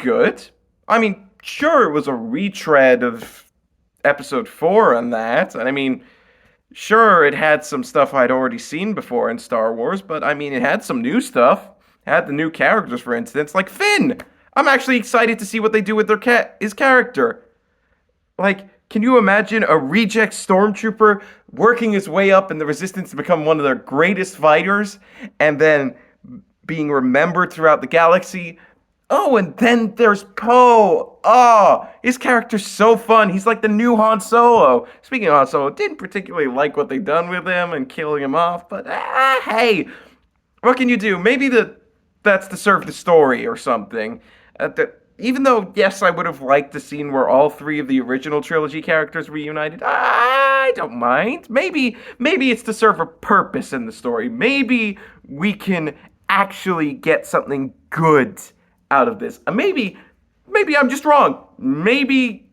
good. I mean, sure, it was a retread of episode 4 and that. And I mean, sure, it had some stuff I'd already seen before in Star Wars, but I mean, it had some new stuff. It had the new characters, for instance, like Finn. I'm actually excited to see what they do with his character. Like, can you imagine a reject stormtrooper working his way up in the Resistance to become one of their greatest fighters, and then being remembered throughout the galaxy? Oh, and then there's Poe. Oh, his character's so fun. He's like the new Han Solo. Speaking of Han Solo, didn't particularly like what they done with him and killing him off, but hey, what can you do? Maybe that's to serve the story or something. Even though, yes, I would have liked the scene where all three of the original trilogy characters reunited, I don't mind. Maybe it's to serve a purpose in the story. Maybe we can actually get something good out of this. Maybe I'm just wrong. Maybe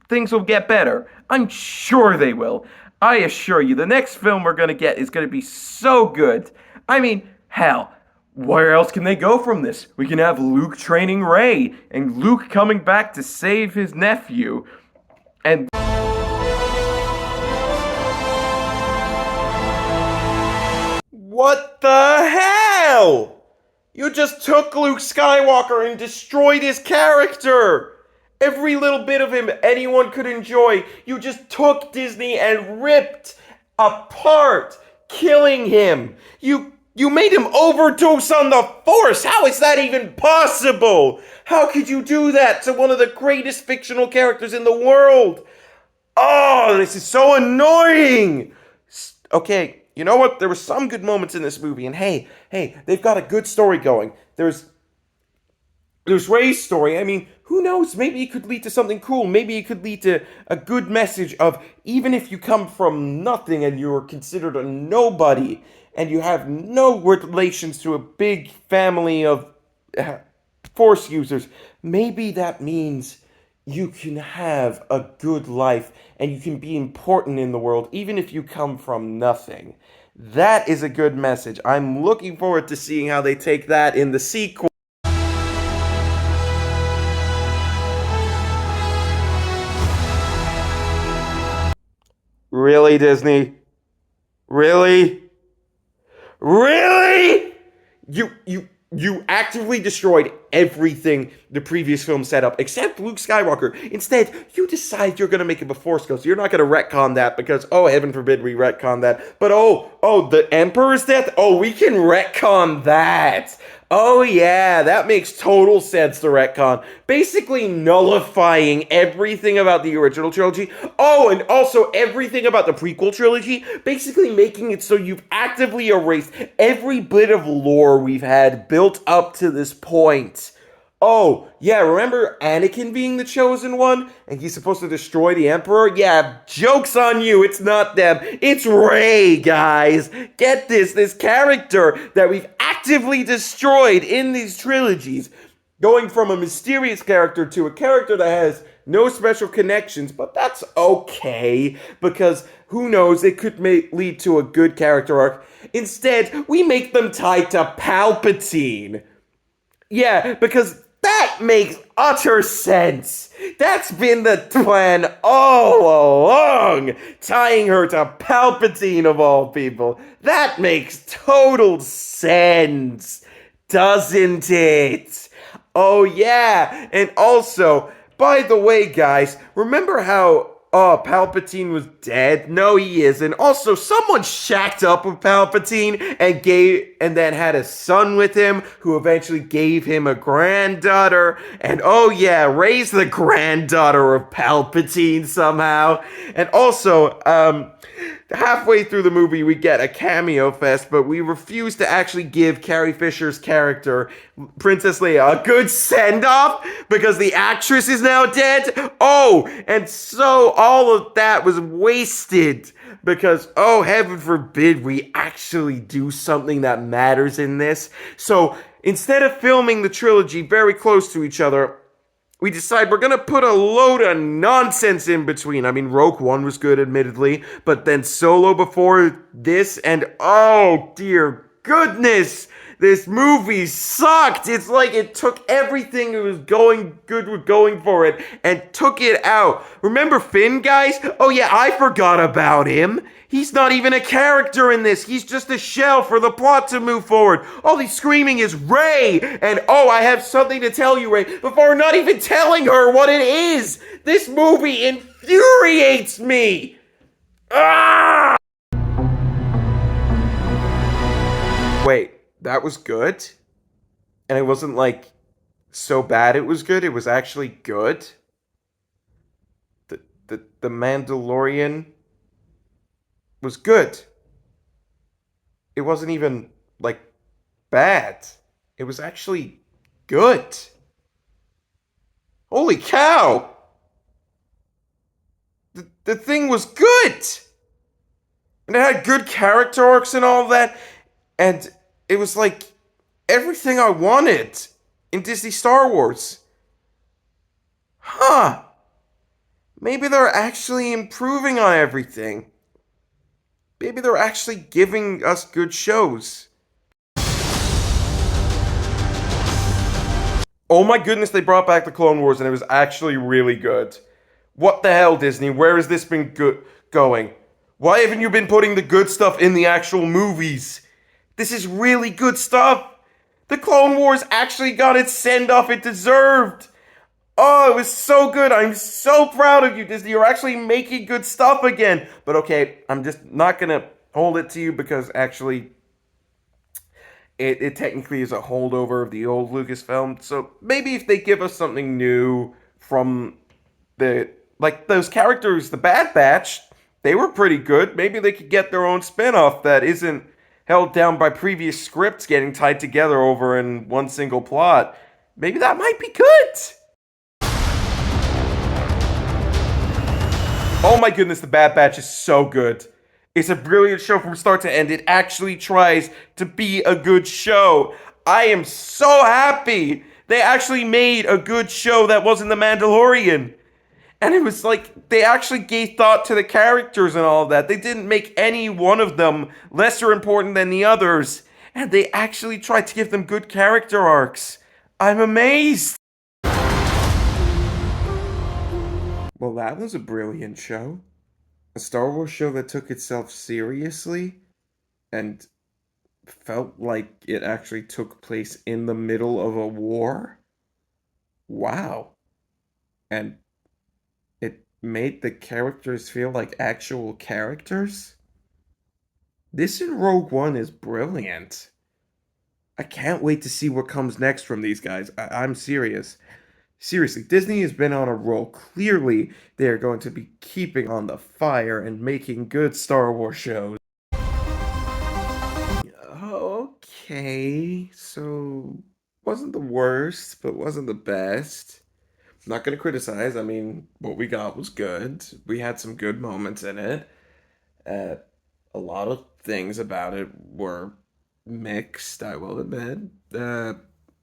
things will get better. I'm sure they will. I assure you, the next film we're gonna get is gonna be so good. I mean, hell, where else can they go from this? We can have Luke training Rey, and Luke coming back to save his nephew. And What the hell? You just took Luke Skywalker and destroyed his character! Every little bit of him anyone could enjoy, you just took Disney and ripped apart, killing him. You made him overdose on the Force. How is that even possible? How could you do that to one of the greatest fictional characters in the world? Oh, this is so annoying. Okay, you know what? There were some good moments in this movie, and hey, they've got a good story going. There's Rey's story. I mean, who knows? Maybe it could lead to something cool. Maybe it could lead to a good message of even if you come from nothing and you're considered a nobody and you have no relations to a big family of Force users, maybe that means you can have a good life and you can be important in the world even if you come from nothing. That is a good message. I'm looking forward to seeing how they take that in the sequel. Really, Disney? Really? Really? You actively destroyed everything the previous film set up, except Luke Skywalker. Instead, you decide you're gonna make him a Force ghost. You're not gonna retcon that because, oh, heaven forbid we retcon that. But the Emperor's death? Oh, we can retcon that. Oh yeah, that makes total sense to retcon. Basically nullifying everything about the original trilogy. Oh, and also everything about the prequel trilogy. Basically making it so you've actively erased every bit of lore we've had built up to this point. Oh, yeah, remember Anakin being the chosen one? And he's supposed to destroy the Emperor? Yeah, joke's on you, it's not them. It's Rey, guys. Get this character that we've actively destroyed in these trilogies. Going from a mysterious character to a character that has no special connections, but that's okay, because who knows, it could lead to a good character arc. Instead, we make them tied to Palpatine. Yeah, because that makes utter sense. That's been the plan all along. Tying her to Palpatine of all people. That makes total sense. Doesn't it? Oh yeah. And also, by the way, guys, remember how Palpatine was dead? No, he isn't. Also, someone shacked up with Palpatine and then had a son with him who eventually gave him a granddaughter. And oh yeah, Rey's the granddaughter of Palpatine somehow. And also, halfway through the movie, we get a cameo fest, but we refuse to actually give Carrie Fisher's character, Princess Leia, a good send-off because the actress is now dead. Oh, and so all of that was wasted because, oh, heaven forbid we actually do something that matters in this. So instead of filming the trilogy very close to each other, we decide we're gonna put a load of nonsense in between. I mean, Rogue One was good, admittedly, but then Solo before this, and oh dear goodness, This movie sucked. It's like it took everything that was going good with going for it and took it out. Remember Finn, guys? Oh yeah, I forgot about him. He's not even a character in this. He's just a shell for the plot to move forward. All he's screaming is Ray, and oh, I have something to tell you, Ray, before not even telling her what it is. This movie infuriates me. Ah! Wait, that was good? And it wasn't like so bad it was good, it was actually good? The Mandalorian was good. It wasn't even like bad. It was actually good. Holy cow! The thing was good! And it had good character arcs and all that. And it was like everything I wanted in Disney Star Wars. Huh. Maybe they're actually improving on everything. Maybe they're actually giving us good shows. Oh my goodness, they brought back the Clone Wars and it was actually really good. What the hell, Disney? Where has this been going? Why haven't you been putting the good stuff in the actual movies? This is really good stuff. The Clone Wars actually got its send-off it deserved. Oh, it was so good. I'm so proud of you, Disney. You're actually making good stuff again. But okay, I'm just not going to hold it to you because actually it technically is a holdover of the old Lucasfilm. So maybe if they give us something new from the, like those characters, the Bad Batch, they were pretty good. Maybe they could get their own spin-off that isn't held down by previous scripts getting tied together over in one single plot. Maybe that might be good. Oh my goodness, The Bad Batch is so good. It's a brilliant show from start to end. It actually tries to be a good show. I am so happy they actually made a good show that wasn't The Mandalorian. And it was like, they actually gave thought to the characters and all of that. They didn't make any one of them lesser important than the others. And they actually tried to give them good character arcs. I'm amazed. Well, that was a brilliant show. A Star Wars show that took itself seriously and felt like it actually took place in the middle of a war. Wow. And it made the characters feel like actual characters. This in Rogue One is brilliant. I can't wait to see what comes next from these guys. I'm serious. Seriously, Disney has been on a roll. Clearly, they are going to be keeping on the fire and making good Star Wars shows. Okay, so wasn't the worst, but wasn't the best. Not gonna criticize. I mean, what we got was good. We had some good moments in it. Uh, a lot of things about it were mixed, I will admit.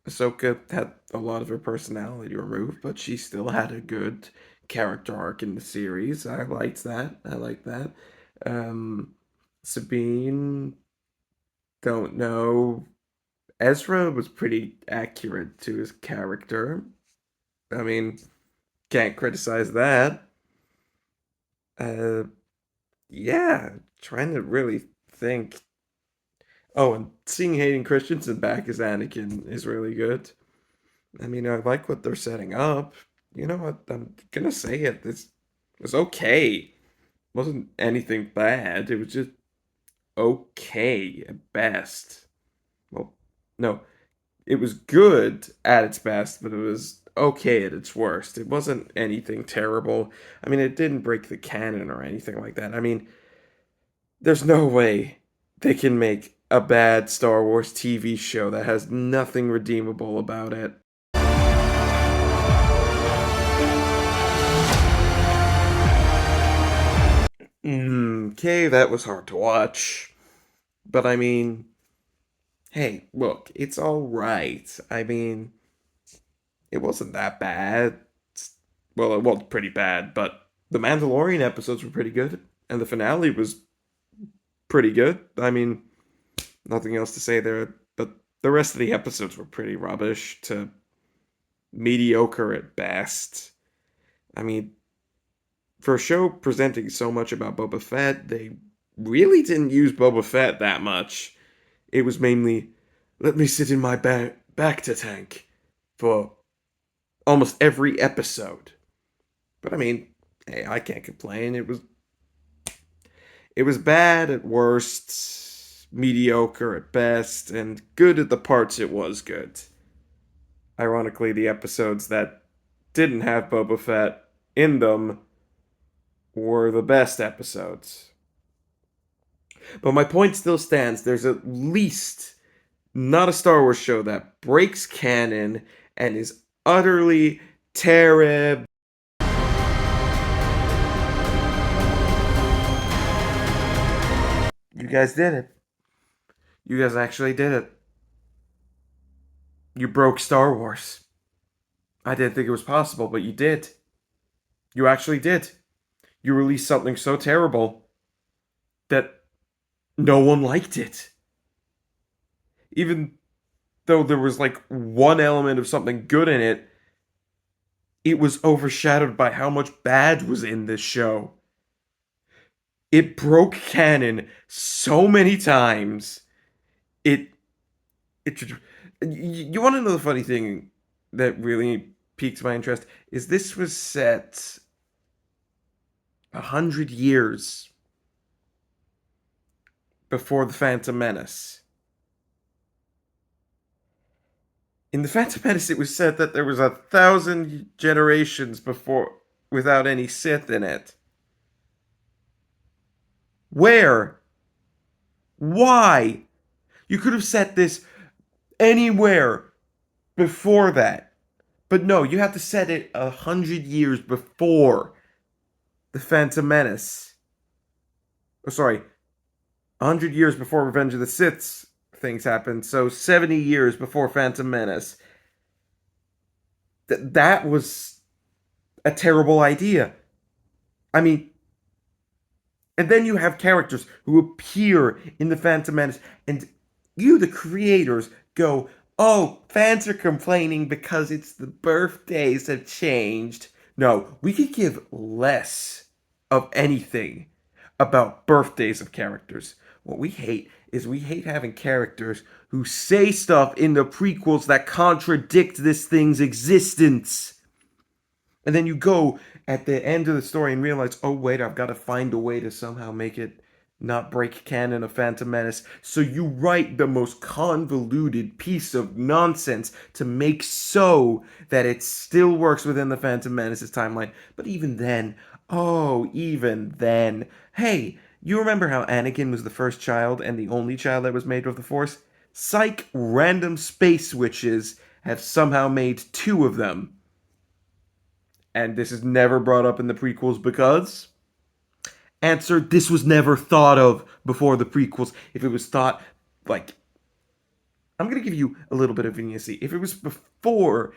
Ahsoka had a lot of her personality removed, but she still had a good character arc in the series. I liked that. I liked that. Um, Sabine, don't know. Ezra was pretty accurate to his character. I mean, can't criticize that. Uh, yeah, trying to really think. Oh, and seeing Hayden Christensen back as Anakin is really good. I mean, I like what they're setting up. You know what? I'm gonna say it. This was okay. It wasn't anything bad. It was just okay at best. Well, no, it was good at its best, but it was okay at its worst. It wasn't anything terrible. I mean, it didn't break the canon or anything like that. I mean, there's no way they can make a bad Star Wars TV show that has nothing redeemable about it. Okay, that was hard to watch. But I mean, hey, look, it's alright. I mean, it wasn't that bad. Well, it was pretty bad, but the Mandalorian episodes were pretty good, and the finale was pretty good. I mean, nothing else to say there, but The rest of the episodes were pretty rubbish to mediocre at best. I mean, for a show presenting so much about Boba Fett, they really didn't use Boba Fett that much. It was mainly, let me sit in my bacta tank for almost every episode. But I mean, hey, I can't complain. It was bad at worst, mediocre at best, and good at the parts it was good. Ironically, the episodes that didn't have Boba Fett in them were the best episodes. But my point still stands. There's at least not a Star Wars show that breaks canon and is utterly terrible. You guys did it. You guys actually did it. You broke Star Wars. I didn't think it was possible, but you did. You actually did. You released something so terrible that no one liked it. Even though there was like one element of something good in it, it was overshadowed by how much bad was in this show. It broke canon so many times. It it you want to know the funny thing that really piqued my interest is this was set 100 years before the Phantom Menace. In the Phantom Menace, it was said that there was 1,000 generations before without any Sith in it. Where? Why? You could have set this anywhere before that. But no, you have to set it 100 years before the Phantom Menace. Oh, sorry, 100 years before Revenge of the Sith things happened. So 70 years before Phantom Menace. That was a terrible idea. I mean, and then you have characters who appear in the Phantom Menace, and you, the creators, go, oh, fans are complaining because it's the birthdays have changed. No, we could give less of anything about birthdays of characters. What we hate is we hate having characters who say stuff in the prequels that contradict this thing's existence. And then you go at the end of the story and realize, oh, wait, I've got to find a way to somehow make it not break canon of Phantom Menace. So you write the most convoluted piece of nonsense to make so that it still works within the Phantom Menace's timeline. But even then, oh, even then, hey, you remember how Anakin was the first child and the only child that was made with the Force? Psych, random space witches have somehow made two of them. And this is never brought up in the prequels because answer, this was never thought of before the prequels. If it was thought, like, I'm gonna give you a little bit of leniency. If it was before,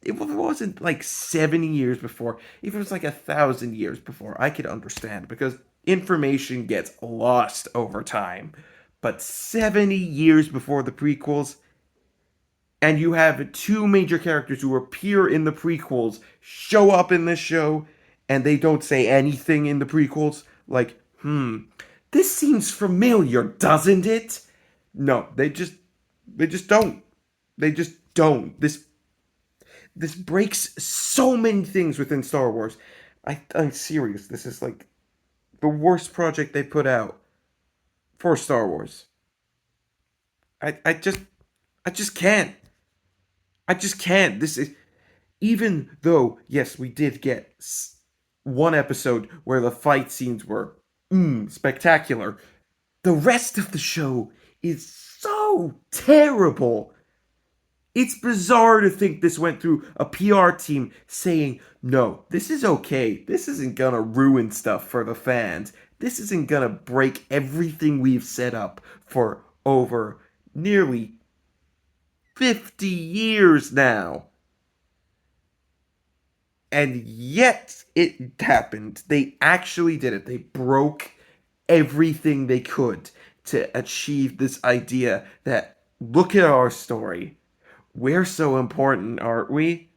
if it wasn't like 70 years before, if it was like 1,000 years before, I could understand because information gets lost over time. But 70 years before the prequels, and you have two major characters who appear in the prequels show up in this show, and they don't say anything in the prequels, like, this seems familiar, doesn't it? No, they just don't. They just don't. This breaks so many things within Star Wars. I'm serious. This is like the worst project they put out for Star Wars. I just can't. I just can't. This is even though yes, we did get one episode where the fight scenes were spectacular. The rest of the show is so terrible. It's bizarre to think this went through a PR team saying, no, this is okay. This isn't gonna ruin stuff for the fans. This isn't gonna break everything we've set up for over nearly 50 years now. And yet it happened. They actually did it. They broke everything they could to achieve this idea that Look at our story. We're so important, aren't we?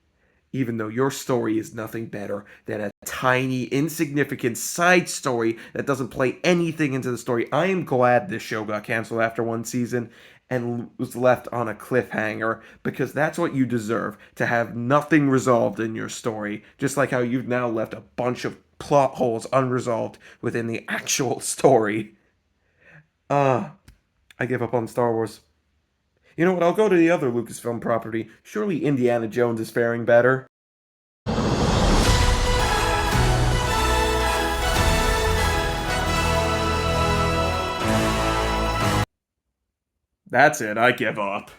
Even though your story is nothing better than a tiny, insignificant side story that doesn't play anything into the story. I am glad this show got canceled after one season and was left on a cliffhanger because that's what you deserve, to have nothing resolved in your story, just like how you've now left a bunch of plot holes unresolved within the actual story. I give up on Star Wars. You know what? I'll go to the other Lucasfilm property. Surely Indiana Jones is faring better. That's it. I give up.